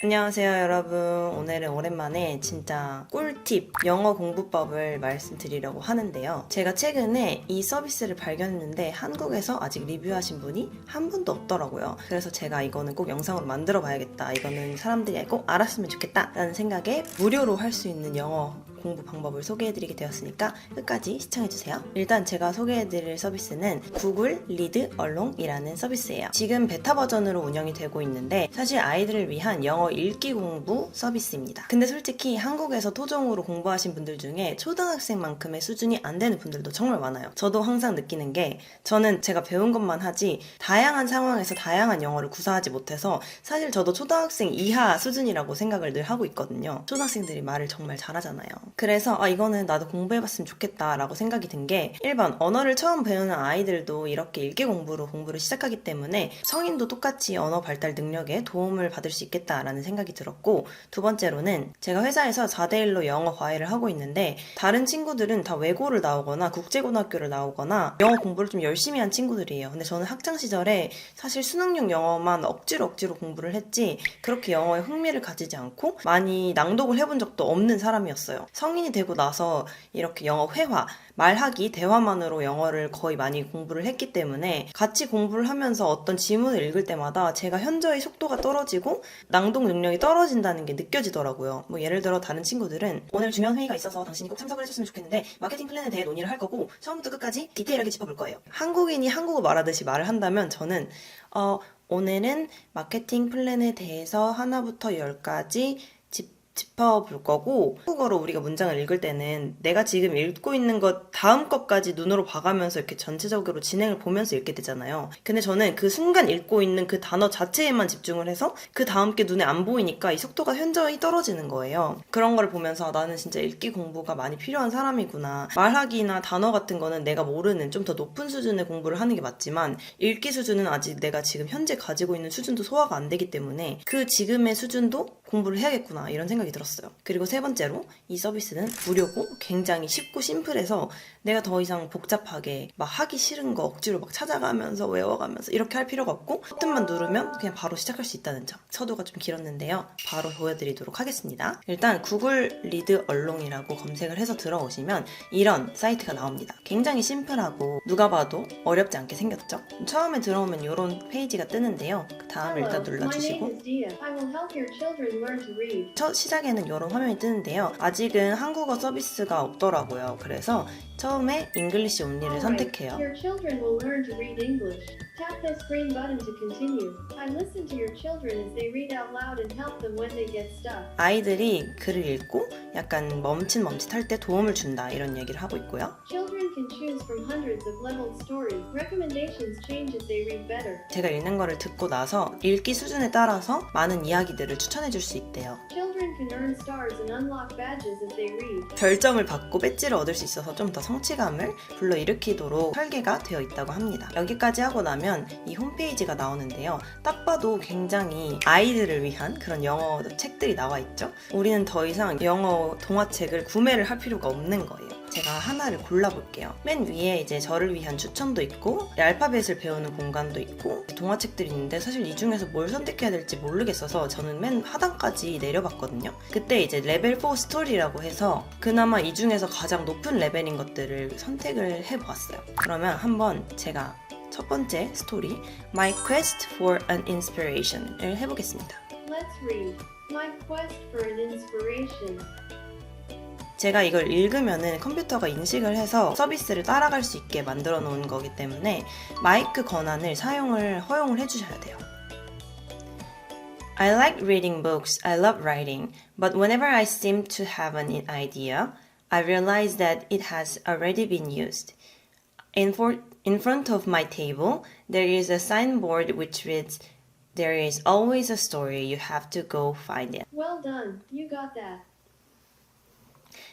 안녕하세요 여러분. 오늘은 오랜만에 진짜 꿀팁 영어 공부법을 말씀드리려고 하는데요. 제가 최근에 이 서비스를 발견했는데 한국에서 아직 리뷰하신 분이 한 분도 없더라고요. 그래서 제가 이거는 꼭 영상으로 만들어 봐야겠다. 이거는 사람들이 꼭 알았으면 좋겠다 라는 생각에 무료로 할 수 있는 영어 공부 방법을 소개해드리게 되었으니까 끝까지 시청해주세요. 일단 제가 소개해드릴 서비스는 구글 리드 얼롱이라는 서비스예요. 지금 베타 버전으로 운영이 되고 있는데 사실 아이들을 위한 영어 읽기 공부 서비스입니다. 근데 솔직히 한국에서 토종으로 공부하신 분들 중에 초등학생만큼의 수준이 안 되는 분들도 정말 많아요. 저도 항상 느끼는 게 저는 제가 배운 것만 하지 다양한 상황에서 다양한 영어를 구사하지 못해서 사실 저도 초등학생 이하 수준이라고 생각을 늘 하고 있거든요. 초등학생들이 말을 정말 잘하잖아요. 그래서 이거는 나도 공부해봤으면 좋겠다 라고 생각이 든 게 1번 언어를 처음 배우는 아이들도 이렇게 읽기 공부로 공부를 시작하기 때문에 성인도 똑같이 언어 발달 능력에 도움을 받을 수 있겠다라는 생각이 들었고, 두 번째로는 제가 회사에서 4대1로 영어 과외를 하고 있는데 다른 친구들은 다 외고를 나오거나 국제고등학교를 나오거나 영어 공부를 좀 열심히 한 친구들이에요. 근데 저는 학창시절에 사실 수능용 영어만 억지로 공부를 했지 그렇게 영어에 흥미를 가지지 않고 많이 낭독을 해본 적도 없는 사람이었어요. 성인이 되고 나서 이렇게 영어 회화, 말하기, 대화만으로 영어를 거의 많이 공부를 했기 때문에 같이 공부를 하면서 어떤 지문을 읽을 때마다 제가 현저히 속도가 떨어지고 낭독 능력이 떨어진다는 게 느껴지더라고요. 뭐 예를 들어 다른 친구들은 오늘 중요한 회의가 있어서 당신이 꼭 참석을 해줬으면 좋겠는데 마케팅 플랜에 대해 논의를 할 거고 처음부터 끝까지 디테일하게 짚어볼 거예요. 한국인이 한국어 말하듯이 말을 한다면 저는 오늘은 마케팅 플랜에 대해서 하나부터 열까지 짚어볼 거고, 한국어로 우리가 문장을 읽을 때는 내가 지금 읽고 있는 것 다음 것까지 눈으로 봐가면서 이렇게 전체적으로 진행을 보면서 읽게 되잖아요. 근데 저는 그 순간 읽고 있는 그 단어 자체에만 집중을 해서 그 다음 게 눈에 안 보이니까 이 속도가 현저히 떨어지는 거예요. 그런 걸 보면서 나는 진짜 읽기 공부가 많이 필요한 사람이구나. 말하기나 단어 같은 거는 내가 모르는 좀 더 높은 수준의 공부를 하는 게 맞지만 읽기 수준은 아직 내가 지금 현재 가지고 있는 수준도 소화가 안 되기 때문에 그 지금의 수준도 공부를 해야겠구나 이런 생각이 들었어요. 그리고 세 번째로 이 서비스는 무료고 굉장히 쉽고 심플해서 내가 더 이상 복잡하게 막 하기 싫은 거 억지로 막 찾아가면서 외워가면서 이렇게 할 필요가 없고 버튼만 누르면 그냥 바로 시작할 수 있다는 점. 서두가 좀 길었는데요. 바로 보여드리도록 하겠습니다. 일단 구글 리드 얼롱이라고 검색을 해서 들어오시면 이런 사이트가 나옵니다. 굉장히 심플하고 누가 봐도 어렵지 않게 생겼죠? 처음에 들어오면 이런 페이지가 뜨는데요. 그 다음을 일단 눌러주시고 첫 시작에는 이런 화면이 뜨는데요. 아직은 한국어 서비스가 없더라고요. 그래서 처음에 잉글리시 온리를 선택해요. Your children will learn to read English. Tap this green button to continue. I listen to your children as they read out loud and help them when they get stuck. 아이들이 글을 읽고 약간 멈칫할 때 도움을 준다 이런 얘기를 하고 있고요. Children can choose from hundreds of leveled stories. Recommendations change as they read better. 제가 읽는 거를 듣고 나서 읽기 수준에 따라서 많은 이야기들을 추천해 줄 수 있대요. Children can earn stars and unlock badges as they read. 별점을 받고 배지를 얻을 수 있어서 좀 더 성취감을 불러일으키도록 설계가 되어 있다고 합니다. 여기까지 하고 나면 이 홈페이지가 나오는데요. 딱 봐도 굉장히 아이들을 위한 그런 영어 책들이 나와 있죠. 우리는 더 이상 영어 동화책을 구매를 할 필요가 없는 거예요. 제가 하나를 골라볼게요. 맨 위에 이제 저를 위한 추천도 있고 알파벳을 배우는 공간도 있고 동화책들이 있는데 사실 이 중에서 뭘 선택해야 될지 모르겠어서 저는 맨 하단까지 내려봤거든요. 그때 이제 레벨 4 스토리라고 해서 그나마 이 중에서 가장 높은 레벨인 것들을 선택을 해보았어요. 그러면 한번 제가 첫 번째 스토리 My Quest for an Inspiration을 해보겠습니다. Let's read. My quest for an inspiration. 제가 이걸 읽으면은 컴퓨터가 인식을 해서 서비스를 따라갈 수 있게 만들어 놓은 거기 때문에 마이크 권한을 허용을 해주셔야 돼요. I like reading books, I love writing, but whenever I seem to have an idea, I realize that it has already been used. In front of my table, there is a signboard which reads, There is always a story, you have to go find it. Well done. You got that.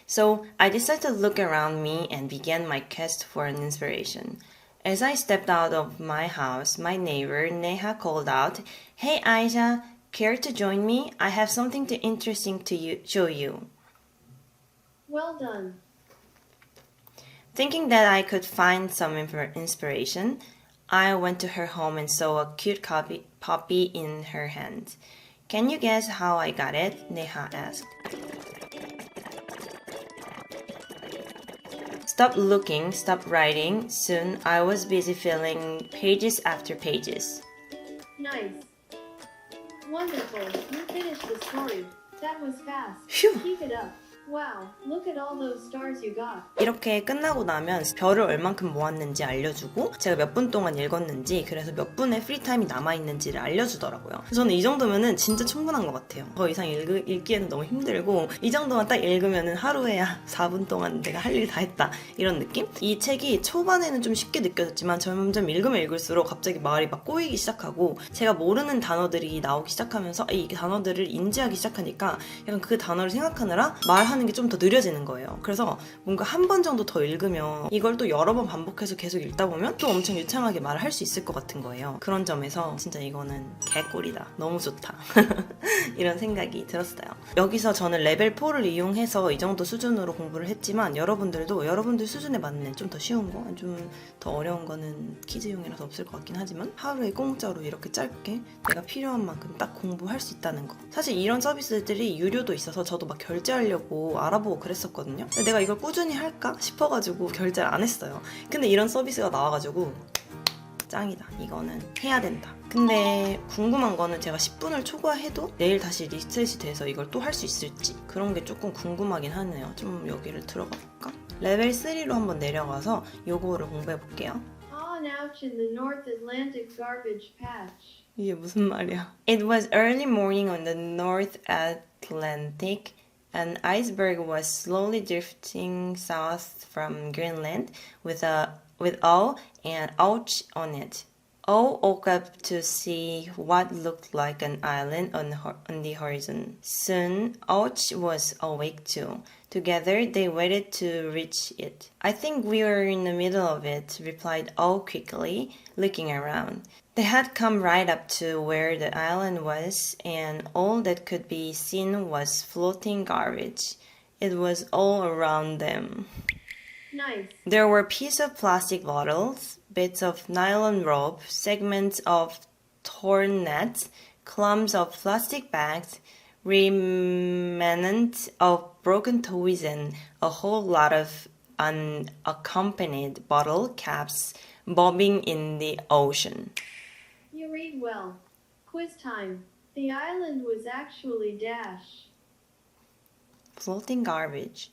So I decided to look around me and began my quest for an inspiration. As I stepped out of my house, my neighbor Neha called out, Hey Aisha, care to join me? I have something interesting to show you. Well done. Thinking that I could find some inspiration, I went to her home and saw a cute puppy in her hand. Can you guess how I got it? Neha asked. Stop looking, stop writing. Soon I was busy filling pages after pages. Nice. Wonderful. You finished the story. That was fast. Phew. Keep it up. Wow, look at all those stars you got. 이렇게 끝나고 나면 별을 얼만큼 모았는지 알려주고 제가 몇 분 동안 읽었는지 그래서 몇 분의 프리타임이 남아있는지를 알려주더라고요. 저는 이 정도면은 진짜 충분한 것 같아요. 더 이상 읽기에는 너무 힘들고 이 정도만 딱 읽으면은 하루에 4분 동안 내가 할 일 다 했다 이런 느낌? 이 책이 초반에는 좀 쉽게 느껴졌지만 점점 읽으면 읽을수록 갑자기 말이 막 꼬이기 시작하고 제가 모르는 단어들이 나오기 시작하면서 이 단어들을 인지하기 시작하니까 약간 그 단어를 생각하느라 말하는 게 좀 더 느려지는 거예요. 그래서 뭔가 한 번 정도 더 읽으면 이걸 또 여러 번 반복해서 계속 읽다 보면 또 엄청 유창하게 말을 할 수 있을 것 같은 거예요. 그런 점에서 진짜 이거는 개꿀이다. 너무 좋다. 이런 생각이 들었어요. 여기서 저는 레벨 4를 이용해서 이 정도 수준으로 공부를 했지만 여러분들도 여러분들 수준에 맞는 좀 더 쉬운 거, 좀 더 어려운 거는 퀴즈용이라서 없을 것 같긴 하지만 하루에 공짜로 이렇게 짧게 내가 필요한 만큼 딱 공부할 수 있다는 거. 사실 이런 서비스들이 유료도 있어서 저도 막 결제하려고 알아보고 그랬었거든요. 근데 내가 이걸 꾸준히 할까 싶어가지고 결제를 안 했어요. 근데 이런 서비스가 나와가지고 짱이다. 이거는 해야 된다. 근데 궁금한 거는 제가 10분을 초과해도 내일 다시 리셋이 돼서 이걸 또 할 수 있을지 그런 게 조금 궁금하긴 하네요. 좀 여기를 들어가 볼까? 레벨 3로 한번 내려가서 요거를 공부해 볼게요. Ah, ouch in the North Atlantic garbage patch. 이게 무슨 말이야? It was early morning on the North Atlantic. An iceberg was slowly drifting south from Greenland with O and ouch on it. O woke up to see what looked like an island on the horizon. Soon, Ouch was awake too. Together, they waited to reach it. I think we were in the middle of it, replied O quickly, looking around. They had come right up to where the island was, and all that could be seen was floating garbage. It was all around them. Nice. There were pieces of plastic bottles, bits of nylon rope, segments of torn nets, clumps of plastic bags, remnants of broken toys, and a whole lot of unaccompanied bottle caps bobbing in the ocean. You read well. Quiz time. The island was actually dash. Floating garbage.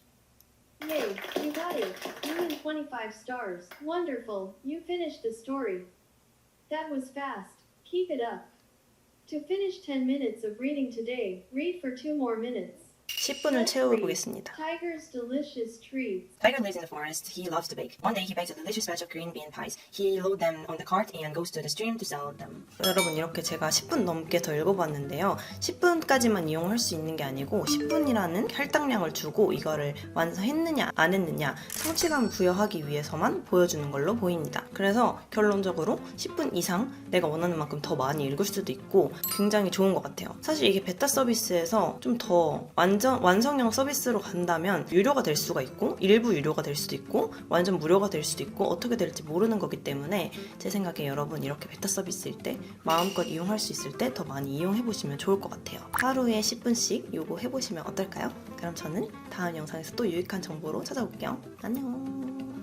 Yay, you got it. You win 25 stars. Wonderful. You finished the story. That was fast. Keep it up. To finish 10 minutes of reading today, read for 2 more minutes. 10분을 채워보겠습니다. Tiger's delicious treats. Tiger lives in the forest. He loves to bake. One day he bakes a delicious batch of green bean pies. He loads them on the cart and goes to the stream to sell them. 여러분 이렇게 제가 10분 넘게 더 읽어봤는데요. 10분까지만 이용할 수 있는 게 아니고 10분이라는 할당량을 주고 이거를 완성했느냐 안 했느냐 성취감 부여하기 위해서만 보여주는 걸로 보입니다. 그래서 결론적으로 10분 이상 내가 원하는 만큼 더 많이 읽을 수도 있고 굉장히 좋은 것 같아요. 사실 이게 베타 서비스에서 좀 더 완성형 서비스로 간다면 유료가 될 수가 있고 일부 유료가 될 수도 있고 완전 무료가 될 수도 있고 어떻게 될지 모르는 거기 때문에 제 생각에 여러분 이렇게 베타 서비스일 때 마음껏 이용할 수 있을 때 더 많이 이용해보시면 좋을 것 같아요. 하루에 10분씩 요거 해보시면 어떨까요? 그럼 저는 다음 영상에서 또 유익한 정보로 찾아올게요. 안녕.